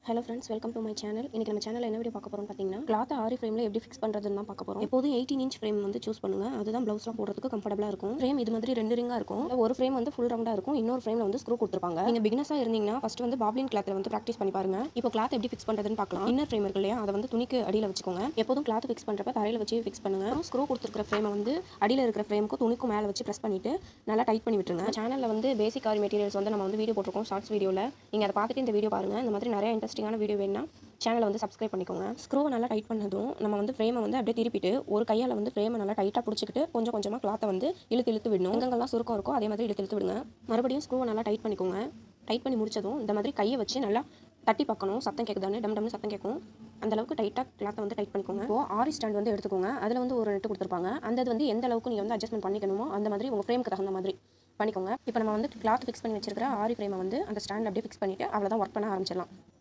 Hello friends, welcome to my channel. இன்னைக்கு நம்ம சேனலில் என்ன வீடியோ பார்க்க போகிறோம்னு பார்த்தீங்கன்னா, கிளாத் ஆரி ஃப்ரேமில் எப்படி ஃபிக்ஸ் பண்ணுறதுன்னு தான் பார்க்க போகிறோம். எப்போதும் 18 இன்ச் ஃப்ரேம் வந்து சூஸ் பண்ணுங்க. அதுதான் ப்ளவுஸ்லாம் போடுறதுக்கு கம்ஃபர்டபுளாக இருக்கும். ஃப்ரேம் இது மாதிரி 2 ரிங்காக இருக்கும். ஒரு ஃப்ரேம் வந்து ஃபுல் ரவுண்டாக இருக்கும், இன்னொரு ஃப்ரேமில் வந்து ஸ்க்ரூ கொடுத்துருப்பாங்க. நீங்கள் பிகினஸாக இருந்தீங்கன்னா ஃபர்ஸ்ட் வந்து பாப்ளின் கிளாத்தில் வந்து ப்ராக்டிஸ் பண்ணி பாருங்க. இப்போ கிளாத் எப்படி ஃபிக்ஸ் பண்ணுறதுன்னு பார்க்கலாம். இன்னர் ஃப்ரேம் இருக்கு இல்லையா, அதை வந்து துணிக்கு அடியில் வச்சுக்கோங்க. எப்போதும் கிளாத் ஃபிக்ஸ் பண்ணுறப்ப தரையில் வச்சு ஃபிக்ஸ் பண்ணுங்க. ஸ்க்ரூ கொடுத்துருக்கிற ஃப்ரேமை வந்து அடியில் இருக்கிற ஃப்ரேமுக்கு துணிக்கும் மேலே வச்சு ப்ரெஸ் பண்ணிட்டு நல்லா டைட் பண்ணி விட்டுருங்க. சேனலில் வந்து பேசிக் ஆரி மெட்டீரியல்ஸ் வந்து நம்ம வந்து வீடியோ போட்டிருக்கோம், ஷார்ட்ஸ் வீடியோவில். நீங்கள் அதை பார்த்துட்டு இந்த வீடியோ பாருங்கள். இந்த மாதிரி நிறைய இன்ட்ரெஸ்டிங்கான வீடியோ வேணும்னா சேனலை வந்து சப்ஸ்கிரைப் பண்ணிக்கோங்க. ஸ்க்ரூவை நல்லா டைட் பண்ணதும் நம்ம வந்து ஃப்ரேமை வந்து அப்படியே திருப்பிட்டு ஒரு கையால் வந்து ஃப்ரேமை நல்லா டைட்டாக பிடிச்சிக்கிட்டு கொஞ்சம் கொஞ்சமாக கிளாத்தை வந்து இழுத்து விடணும். எங்கெங்கெல்லாம் சுருக்கம் இருக்கோ அதே மாதிரி இழுத்து விடுங்க. மறுபடியும் ஸ்க்ரூவை நல்லா டைட் பண்ணிக்கோங்க. டைட் பண்ணி முடிச்சதும் இந்த மாதிரி கையை வச்சு நல்லா தட்டி பார்க்கணும். சத்தம் கேட்குதானே, டம் டம்னு சத்தம் கேட்கும். அந்த அளவுக்கு டைட்டாக கிளாத்தை வந்து டைட் பண்ணிக்கோங்க. இப்போ ஆரி ஸ்டாண்ட் வந்து எடுத்துக்கோங்க. அதில் வந்து ஒரு நெட்டு கொடுத்துருப்பாங்க. அந்த வந்து எந்த அளவுக்கு நீங்கள் வந்து அட்ஜஸ்ட்மெண்ட் பண்ணிக்கணுமோ அந்த மாதிரி உங்கள் ஃப்ரேமுக்கு தகுந்த மாதிரி பண்ணிக்கோங்க. இப்போ நம்ம வந்து கிளாத் ஃபிக்ஸ் பண்ணி வச்சிருக்கிற ஆரி ஃப்ரேமை வந்து அந்த ஸ்டாண்ட் அப்படியே ஃபிக்ஸ் பண்ணிவிட்டு அவ்வளோதான், ஒர்க் பண்ண ஆரம்பிச்சிடலாம்.